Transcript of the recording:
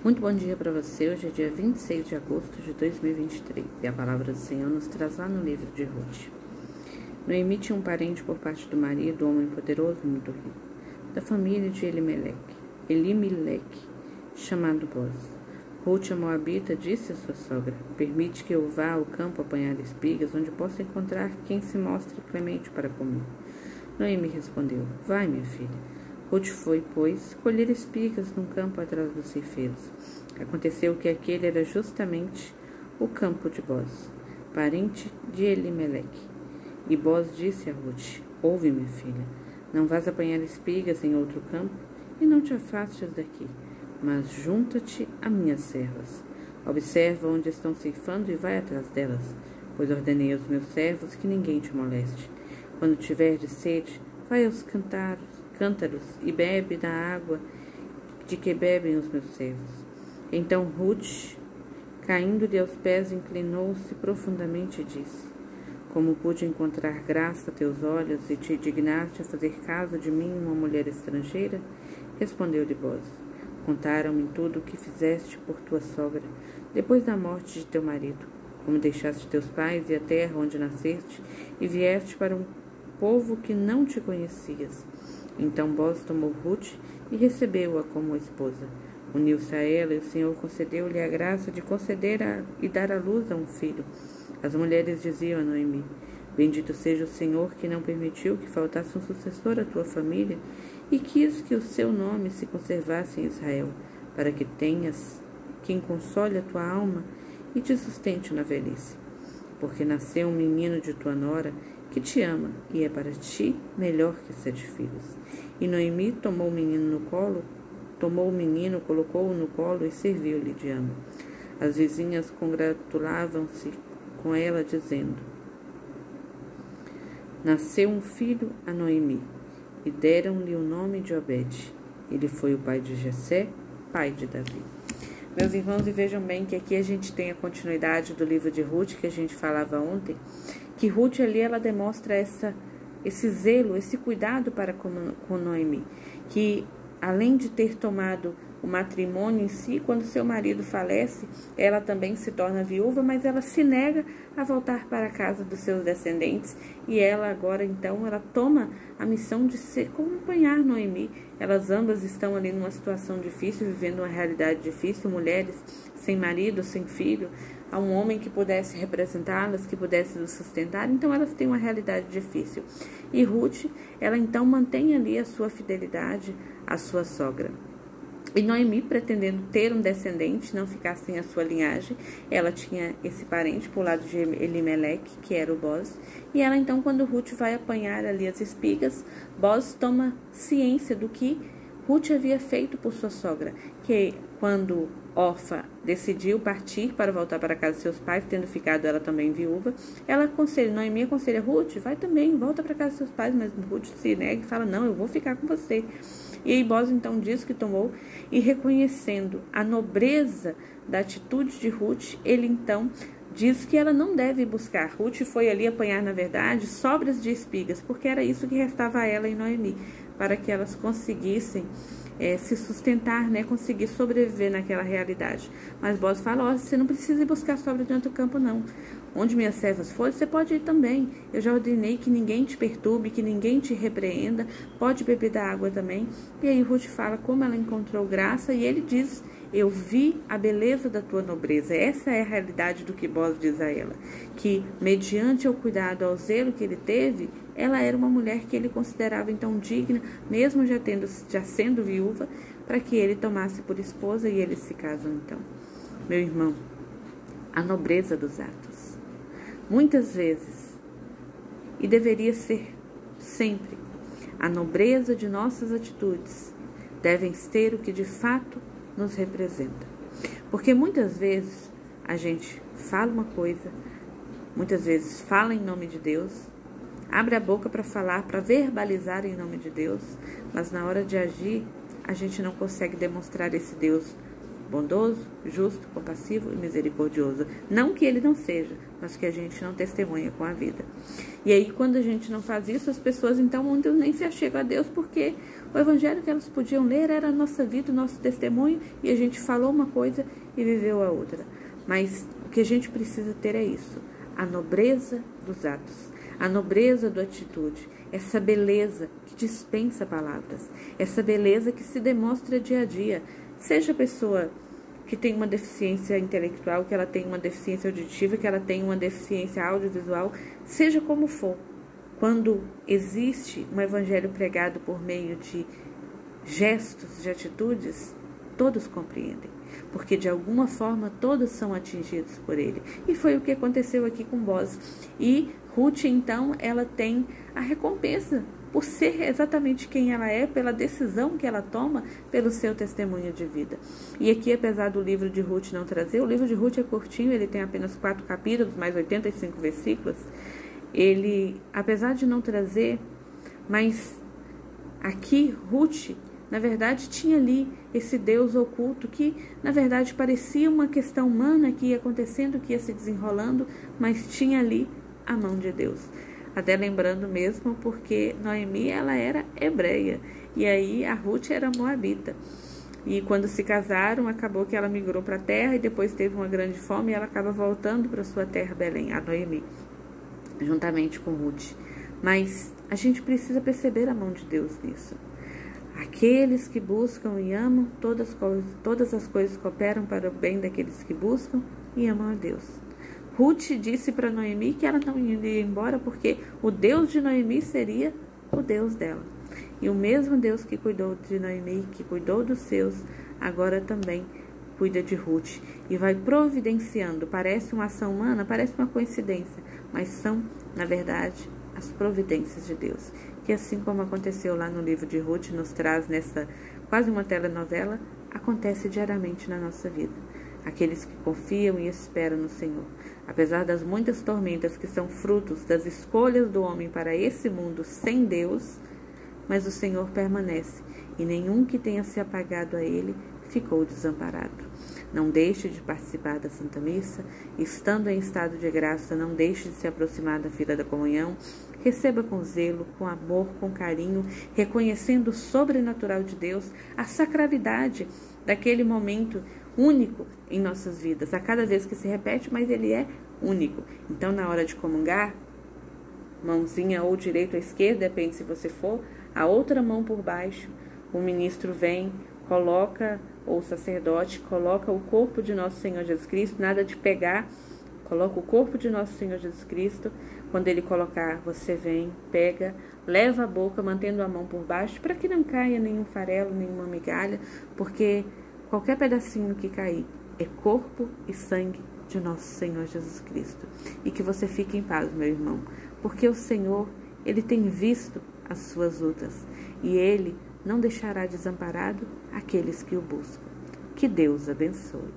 Muito bom dia para você. Hoje é dia 26 de agosto de 2023 e a palavra do Senhor nos traz lá no livro de Ruth. Noemi tinha um parente por parte do marido, homem poderoso e muito rico, da família de Elimeleque, chamado Boz. Ruth, a moabita, disse à sua sogra: permite que eu vá ao campo apanhar espigas, onde possa encontrar quem se mostre clemente para comer. Noemi respondeu: vai, minha filha. Ruth foi, pois, colher espigas num campo atrás dos ceifeiros. Aconteceu que aquele era justamente o campo de Boz, parente de Elimeleque. E Boz disse a Ruth: ouve, minha filha, não vás apanhar espigas em outro campo, e não te afastes daqui, mas junta-te a minhas servas. Observa onde estão ceifando e vai atrás delas, pois ordenei aos meus servos que ninguém te moleste. Quando tiveres sede, vai aos cântaros e bebe da água de que bebem os meus servos. Então Ruth, caindo-lhe aos pés, inclinou-se profundamente e disse: como pude encontrar graça a teus olhos e te dignaste a fazer caso de mim, uma mulher estrangeira? Respondeu-lhe Boz: contaram-me tudo o que fizeste por tua sogra, depois da morte de teu marido, como deixaste teus pais e a terra onde nasceste, e vieste para um povo que não te conhecias. Então Boz tomou Ruth e recebeu-a como esposa. Uniu-se a ela e o Senhor concedeu-lhe a graça de conceder e dar à luz a um filho. As mulheres diziam a Noemi: bendito seja o Senhor que não permitiu que faltasse um sucessor à tua família e quis que o seu nome se conservasse em Israel, para que tenhas quem console a tua alma e te sustente na velhice. Porque nasceu um menino de tua nora que te ama, e é para ti melhor que 7 filhos. E Noemi tomou o menino, colocou-o no colo e serviu-lhe de ama. As vizinhas congratulavam-se com ela, dizendo: nasceu um filho a Noemi, e deram-lhe o nome de Obed. Ele foi o pai de Jessé, pai de Davi. Meus irmãos, e vejam bem que aqui a gente tem a continuidade do livro de Ruth, que a gente falava ontem, que Ruth ali ela demonstra esse zelo, esse cuidado para com Noemi, que além de ter tomado o matrimônio em si, quando seu marido falece, ela também se torna viúva, mas ela se nega a voltar para a casa dos seus descendentes, e ela agora então ela toma a missão de se acompanhar Noemi. Elas ambas estão ali numa situação difícil, vivendo uma realidade difícil, mulheres sem marido, sem filho, a um homem que pudesse representá-las, que pudesse os sustentar, então elas têm uma realidade difícil. E Ruth, ela então mantém ali a sua fidelidade à sua sogra. E Noemi, pretendendo ter um descendente, não ficar sem a sua linhagem, ela tinha esse parente por lado de Elimeleque, que era o Boz, e ela então, quando Ruth vai apanhar ali as espigas, Boz toma ciência do que Ruth havia feito por sua sogra, que quando Orfa decidiu partir para voltar para a casa de seus pais, tendo ficado ela também viúva, Noemi aconselha Ruth, vai também, volta para a casa de seus pais, mas Ruth se nega e fala: não, eu vou ficar com você. E aí Boz então diz que tomou, e reconhecendo a nobreza da atitude de Ruth, ele então diz que ela não deve buscar. Ruth foi ali apanhar, na verdade, sobras de espigas, porque era isso que restava a ela e Noemi, para que elas conseguissem se sustentar, né, conseguir sobreviver naquela realidade. Mas Boz fala: você não precisa ir buscar sobra dentro do campo, não. Onde minhas servas forem, você pode ir também. Eu já ordenei que ninguém te perturbe, que ninguém te repreenda. Pode beber da água também. E aí Ruth fala como ela encontrou graça, e ele diz: eu vi a beleza da tua nobreza. Essa é a realidade do que Boz diz a ela, que mediante o cuidado, ao zelo que ele teve, ela era uma mulher que ele considerava então digna, mesmo já sendo viúva, para que ele tomasse por esposa, e eles se casam então. Meu irmão, a nobreza dos atos. Muitas vezes, e deveria ser sempre, a nobreza de nossas atitudes devem ser o que de fato nos representa. Porque muitas vezes a gente fala uma coisa, muitas vezes fala em nome de Deus, abre a boca para falar, para verbalizar em nome de Deus, mas na hora de agir, a gente não consegue demonstrar esse Deus bondoso, justo, compassivo e misericordioso. Não que ele não seja, mas que a gente não testemunha com a vida. E aí, quando a gente não faz isso, as pessoas então muitas nem se achegam a Deus, porque o evangelho que elas podiam ler era a nossa vida, o nosso testemunho, e a gente falou uma coisa e viveu a outra. Mas o que a gente precisa ter é isso, a nobreza dos atos, a nobreza da atitude, essa beleza que dispensa palavras, essa beleza que se demonstra dia a dia. Seja a pessoa que tem uma deficiência intelectual, que ela tem uma deficiência auditiva, que ela tem uma deficiência audiovisual, seja como for, quando existe um evangelho pregado por meio de gestos, de atitudes, todos compreendem, porque de alguma forma todos são atingidos por ele. E foi o que aconteceu aqui com Boaz. E Ruth, então, ela tem a recompensa por ser exatamente quem ela é, pela decisão que ela toma, pelo seu testemunho de vida. E aqui, apesar do livro de Ruth não trazer, o livro de Ruth é curtinho, ele tem apenas 4 capítulos, mais 85 versículos. Ele, apesar de não trazer, mas aqui Ruth, na verdade, tinha ali esse Deus oculto que, na verdade, parecia uma questão humana que ia acontecendo, que ia se desenrolando, mas tinha ali a mão de Deus. Até lembrando mesmo, porque Noemi, ela era hebreia, e aí a Ruth era moabita. E quando se casaram, acabou que ela migrou para a terra, e depois teve uma grande fome, e ela acaba voltando para sua terra, Belém, a Noemi, juntamente com Ruth. Mas a gente precisa perceber a mão de Deus nisso. Aqueles que buscam e amam, todas as coisas cooperam para o bem daqueles que buscam e amam a Deus. Ruth disse para Noemi que ela não iria embora porque o Deus de Noemi seria o Deus dela. E o mesmo Deus que cuidou de Noemi, que cuidou dos seus, agora também cuida de Ruth. E vai providenciando. Parece uma ação humana, parece uma coincidência, mas são, na verdade, as providências de Deus. Que assim como aconteceu lá no livro de Ruth, nos traz nessa quase uma telenovela, acontece diariamente na nossa vida. Aqueles que confiam e esperam no Senhor. Apesar das muitas tormentas que são frutos das escolhas do homem para esse mundo sem Deus, mas o Senhor permanece, e nenhum que tenha se apagado a Ele ficou desamparado. Não deixe de participar da Santa Missa, estando em estado de graça, não deixe de se aproximar da fila da comunhão, receba com zelo, com amor, com carinho, reconhecendo o sobrenatural de Deus, a sacralidade daquele momento único em nossas vidas. A cada vez que se repete, mas ele é único. Então, na hora de comungar, mãozinha ou direita ou esquerda, depende se você for, a outra mão por baixo, o ministro vem, coloca, ou o sacerdote, coloca o corpo de nosso Senhor Jesus Cristo, nada de pegar, coloca o corpo de nosso Senhor Jesus Cristo. Quando ele colocar, você vem, pega, leva a boca, mantendo a mão por baixo, para que não caia nenhum farelo, nenhuma migalha, porque qualquer pedacinho que cair é corpo e sangue de nosso Senhor Jesus Cristo. E que você fique em paz, meu irmão, porque o Senhor, Ele tem visto as suas lutas e Ele não deixará desamparado aqueles que o buscam. Que Deus abençoe.